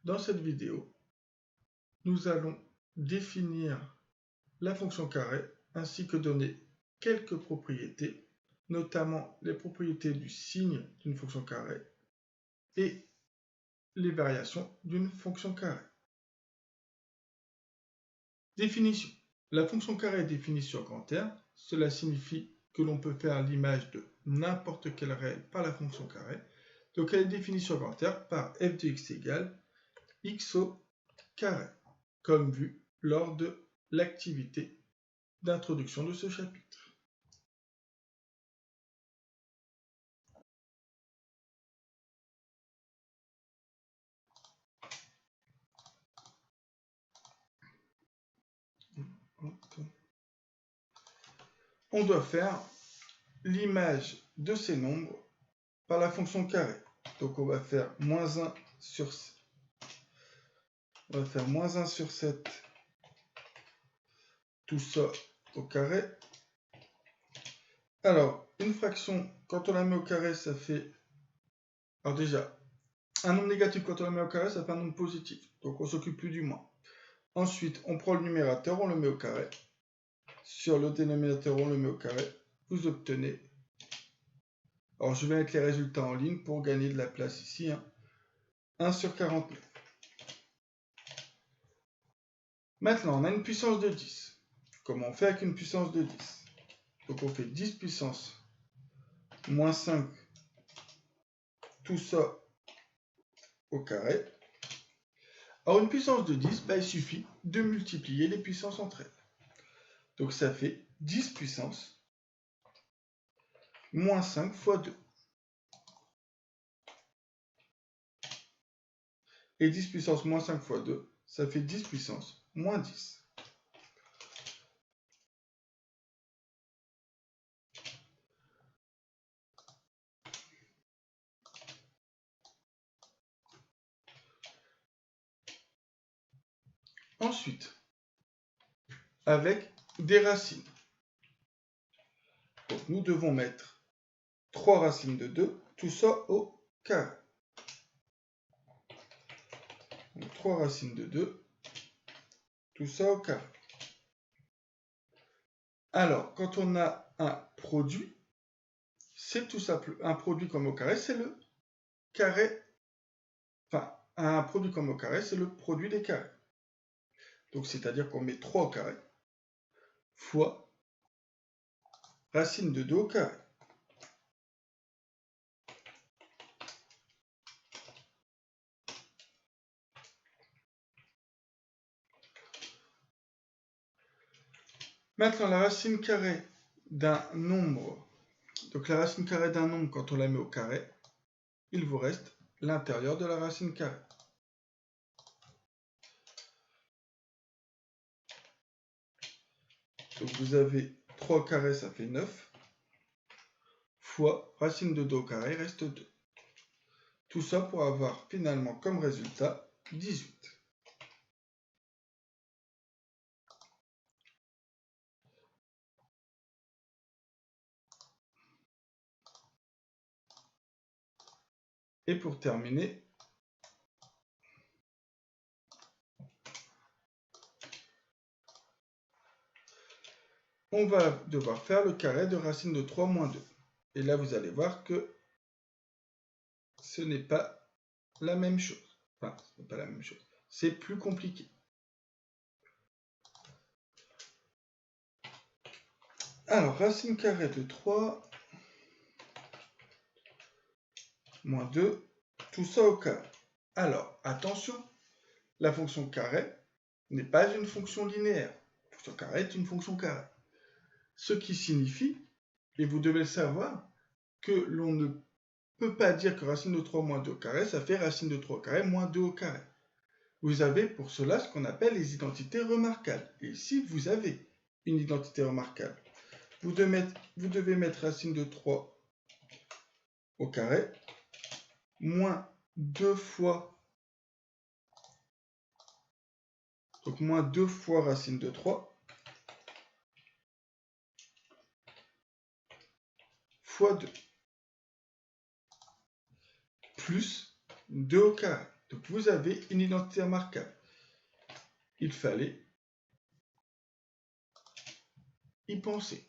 Dans cette vidéo, nous allons définir la fonction carré ainsi que donner quelques propriétés, notamment les propriétés du signe d'une fonction carrée et les variations d'une fonction carrée. Définition. La fonction carré est définie sur grand R. Cela signifie que l'on peut faire l'image de n'importe quelle règle par la fonction carré. Donc elle est définie sur grand R par f de x égale x au carré, comme vu lors de l'activité d'introduction de ce chapitre. On doit faire l'image de ces nombres par la fonction carré. Donc on va faire moins 1 sur 7. On va faire moins 1 sur 7, tout ça au carré. Alors, une fraction, quand on la met au carré, ça fait... Alors déjà, un nombre négatif, quand on la met au carré, ça fait un nombre positif. Donc on ne s'occupe plus du moins. Ensuite, on prend le numérateur, on le met au carré. Sur le dénominateur, on le met au carré. Vous obtenez... Alors, je vais mettre les résultats en ligne pour gagner de la place ici. 1 sur 49. Maintenant, on a une puissance de 10. Comment on fait avec une puissance de 10? Donc, on fait 10 puissance moins 5, tout ça au carré. Alors, une puissance de 10, il suffit de multiplier les puissances entre elles. Donc, ça fait 10 puissance moins 5 fois 2. Et 10 puissance moins 5 fois 2, ça fait 10 puissance moins 10. Ensuite, avec des racines. Donc, nous devons mettre 3 racines de 2, tout ça au carré. Donc, 3 racines de 2, tout ça au carré. Alors, quand on a un produit, c'est tout simple. Un produit comme au carré, c'est le carré. Enfin, un produit comme au carré, c'est le produit des carrés. Donc, c'est-à-dire qu'on met 3 au carré fois racine de 2 au carré. Maintenant, la racine carrée d'un nombre, donc la racine carrée d'un nombre, quand on la met au carré, il vous reste l'intérieur de la racine carrée. Donc vous avez 3 au carré, ça fait 9, fois racine de 2 au carré, reste 2. Tout ça pour avoir finalement comme résultat 18. Et pour terminer, on va devoir faire le carré de racine de 3 moins 2. Et là, vous allez voir que ce n'est pas la même chose. Enfin, ce n'est pas la même chose. C'est plus compliqué. Alors, racine carrée de 3 moins 2, tout ça au carré. Alors, attention, la fonction carré n'est pas une fonction linéaire. La fonction carré est une fonction carrée. Ce qui signifie, et vous devez le savoir, que l'on ne peut pas dire que racine de 3 moins 2 au carré, ça fait racine de 3 au carré moins 2 au carré. Vous avez pour cela ce qu'on appelle les identités remarquables. Et ici, vous avez une identité remarquable. Vous devez mettre racine de 3 au carré moins 2 fois, donc moins 2 fois racine de 3 fois 2 plus 2 au carré. Donc vous avez une identité remarquable. Il fallait y penser.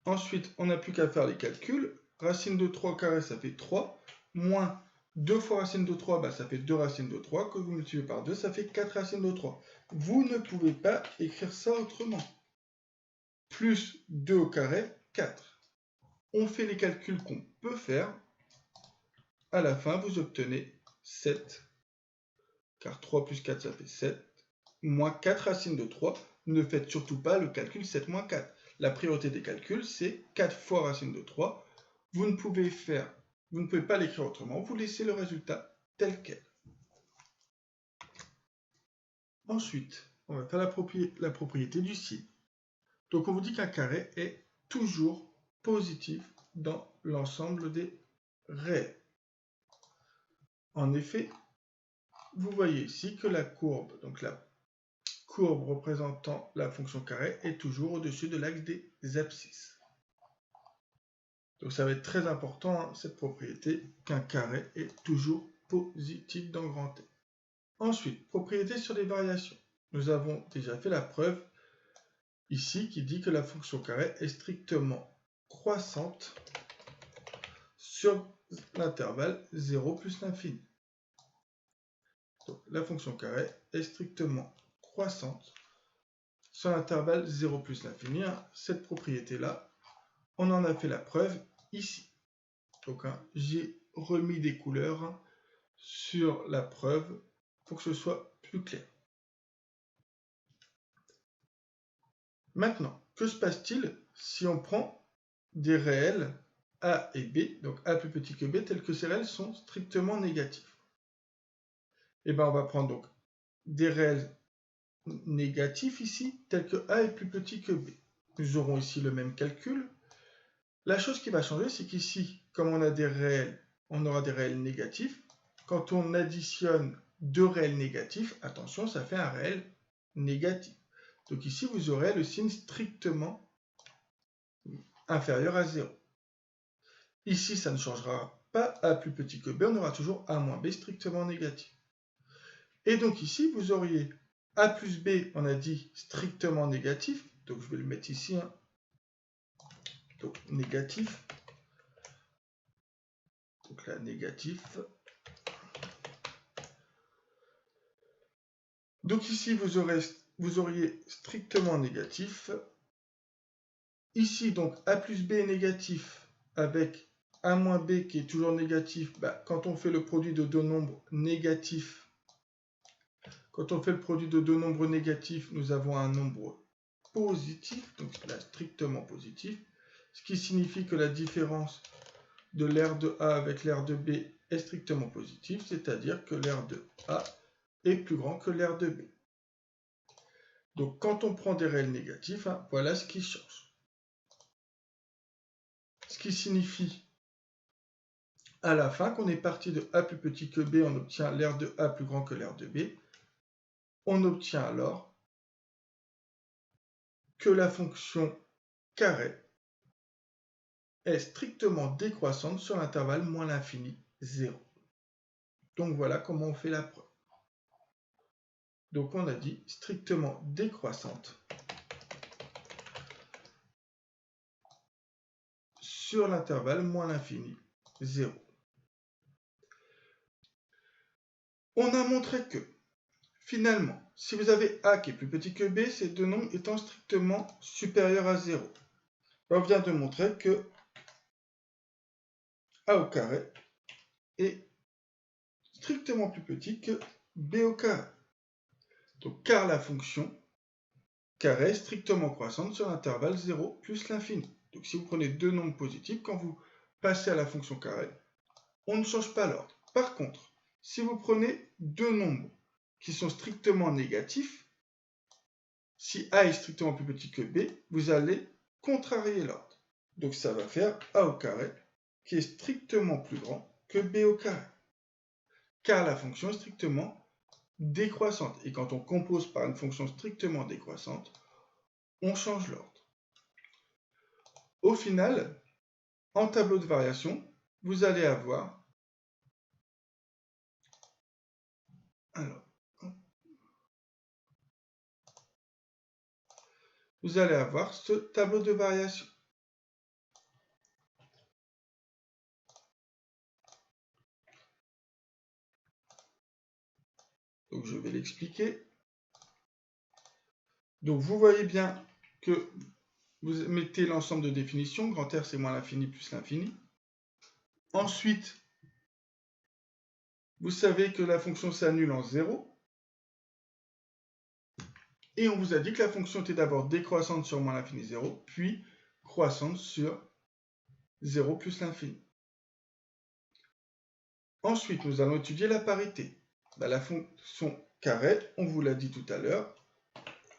Ensuite, on n'a plus qu'à faire les calculs. Racine de 3 au carré, ça fait 3. Moins 2 fois racine de 3, ça fait 2 racines de 3. Que vous multipliez par 2, ça fait 4 racines de 3. Vous ne pouvez pas écrire ça autrement. Plus 2 au carré, 4. On fait les calculs qu'on peut faire. À la fin, vous obtenez 7. Car 3 plus 4, ça fait 7. Moins 4 racines de 3. Ne faites surtout pas le calcul 7 moins 4. La priorité des calculs, c'est 4 fois racine de 3. Vous ne pouvez pas l'écrire autrement. Vous laissez le résultat tel quel. Ensuite, on va faire la propriété du signe. Donc, on vous dit qu'un carré est toujours positif dans l'ensemble des réels. En effet, vous voyez ici que la courbe, donc la courbe représentant la fonction carré, est toujours au-dessus de l'axe des abscisses. Donc ça va être très important, cette propriété, qu'un carré est toujours positif dans grand T. Ensuite, propriété sur les variations. Nous avons déjà fait la preuve ici qui dit que la fonction carré est strictement croissante sur l'intervalle 0 plus l'infini. Donc la fonction carré est strictement croissante sur l'intervalle 0 plus l'infini. Cette propriété-là, on en a fait la preuve ici. Donc j'ai remis des couleurs sur la preuve pour que ce soit plus clair. Maintenant, que se passe-t-il si on prend des réels A et B, donc A plus petit que B, tels que ces réels sont strictement négatifs? Eh bien, on va prendre donc des réels négatifs ici, tels que A est plus petit que B. Nous aurons ici le même calcul. La chose qui va changer, c'est qu'ici, comme on a des réels, on aura des réels négatifs. Quand on additionne deux réels négatifs, attention, ça fait un réel négatif. Donc ici, vous aurez le signe strictement inférieur à 0. Ici, ça ne changera pas A plus petit que B, on aura toujours A moins B strictement négatif. Et donc ici, vous auriez A plus B, on a dit strictement négatif, donc je vais le mettre ici, donc négatif. Donc là, négatif. Donc ici, vous auriez strictement négatif. Ici, donc A plus B est négatif avec A moins B qui est toujours négatif. Quand on fait le produit de deux nombres négatifs, nous avons un nombre positif, donc là strictement positif, ce qui signifie que la différence de l'aire de A avec l'aire de B est strictement positive, c'est-à-dire que l'aire de A est plus grand que l'aire de B. Donc quand on prend des réels négatifs, voilà ce qui change. Ce qui signifie à la fin qu'on est parti de A plus petit que B, on obtient l'aire de A plus grand que l'aire de B. On obtient alors que la fonction carré est strictement décroissante sur l'intervalle moins l'infini 0. Donc voilà comment on fait la preuve. Donc on a dit strictement décroissante sur l'intervalle moins l'infini 0. On a montré que, finalement, si vous avez A qui est plus petit que B, ces deux nombres étant strictement supérieurs à 0. On vient de montrer que A au carré est strictement plus petit que B au carré. Donc, car la fonction carré est strictement croissante sur l'intervalle 0 plus l'infini. Donc si vous prenez deux nombres positifs, quand vous passez à la fonction carré, on ne change pas l'ordre. Par contre, si vous prenez deux nombres qui sont strictement négatifs, si A est strictement plus petit que B, vous allez contrarier l'ordre. Donc ça va faire A au carré qui est strictement plus grand que B au carré. Car la fonction est strictement décroissante. Et quand on compose par une fonction strictement décroissante, on change l'ordre. Au final, en tableau de variation, vous allez avoir Alors, vous allez avoir ce tableau de variation. Donc, je vais l'expliquer. Donc, vous voyez bien que vous mettez l'ensemble de définitions. Grand R, c'est moins l'infini plus l'infini. Ensuite, vous savez que la fonction s'annule en 0. Et on vous a dit que la fonction était d'abord décroissante sur moins l'infini 0, puis croissante sur 0 plus l'infini. Ensuite, nous allons étudier la parité. La fonction carré, on vous l'a dit tout à l'heure,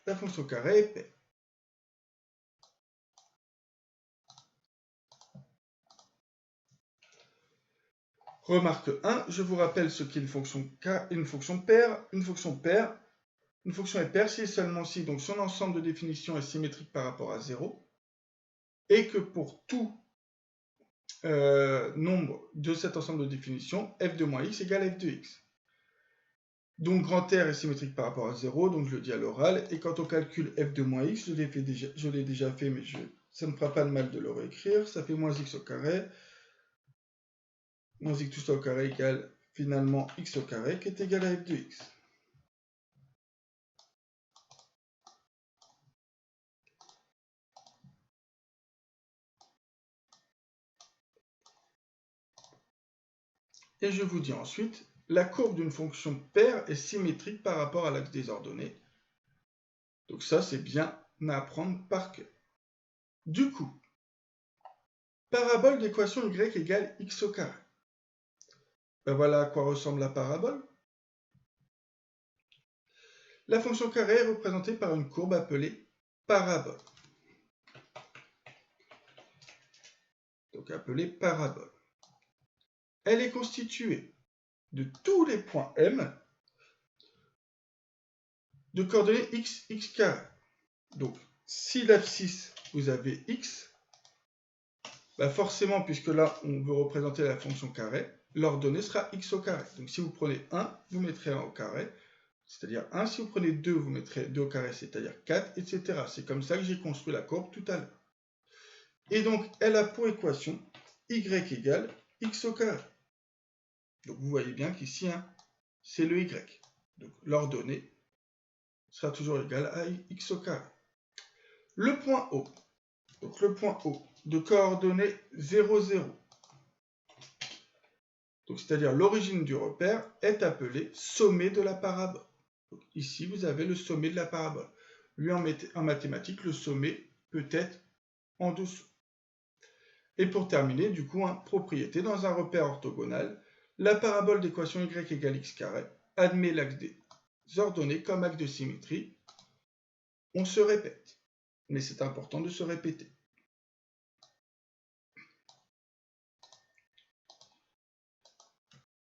la fonction carré est paire. Remarque 1, je vous rappelle ce qu'est une fonction paire. Une fonction est paire si et seulement si donc son ensemble de définitions est symétrique par rapport à 0 et que pour tout nombre de cet ensemble de définitions, f de moins x égale f de x. Donc grand R est symétrique par rapport à 0, donc je le dis à l'oral. Et quand on calcule f de moins x, je l'ai déjà fait, mais ça ne fera pas de mal de le réécrire. Ça fait moins x au carré. Moins x tout ça au carré égale finalement x au carré, qui est égal à f de x. Et je vous dis ensuite, la courbe d'une fonction paire est symétrique par rapport à l'axe des ordonnées. Donc ça, c'est bien à apprendre par cœur. Du coup, parabole d'équation y égale x au carré. Ben voilà à quoi ressemble la parabole. La fonction carré est représentée par une courbe appelée parabole. Donc appelée parabole. Elle est constituée de tous les points M de coordonnées x, x carré. Donc, si l'abscisse, vous avez x, bah forcément, puisque là, on veut représenter la fonction carré, l'ordonnée sera x au carré. Donc, si vous prenez 1, vous mettrez 1 au carré, c'est-à-dire 1. Si vous prenez 2, vous mettrez 2 au carré, c'est-à-dire 4, etc. C'est comme ça que j'ai construit la courbe tout à l'heure. Et donc, elle a pour équation y égale x au carré. Donc, vous voyez bien qu'ici, c'est le y. Donc, l'ordonnée sera toujours égale à x au carré. Le point O. Donc, le point O de coordonnées 0, 0. Donc, c'est-à-dire l'origine du repère est appelée sommet de la parabole. Donc, ici, vous avez le sommet de la parabole. Lui, en mathématiques, le sommet peut être en dessous. Et pour terminer, du coup, propriété dans un repère orthogonal, la parabole d'équation y égale x carré admet l'axe des ordonnées comme axe de symétrie. On se répète, mais c'est important de se répéter.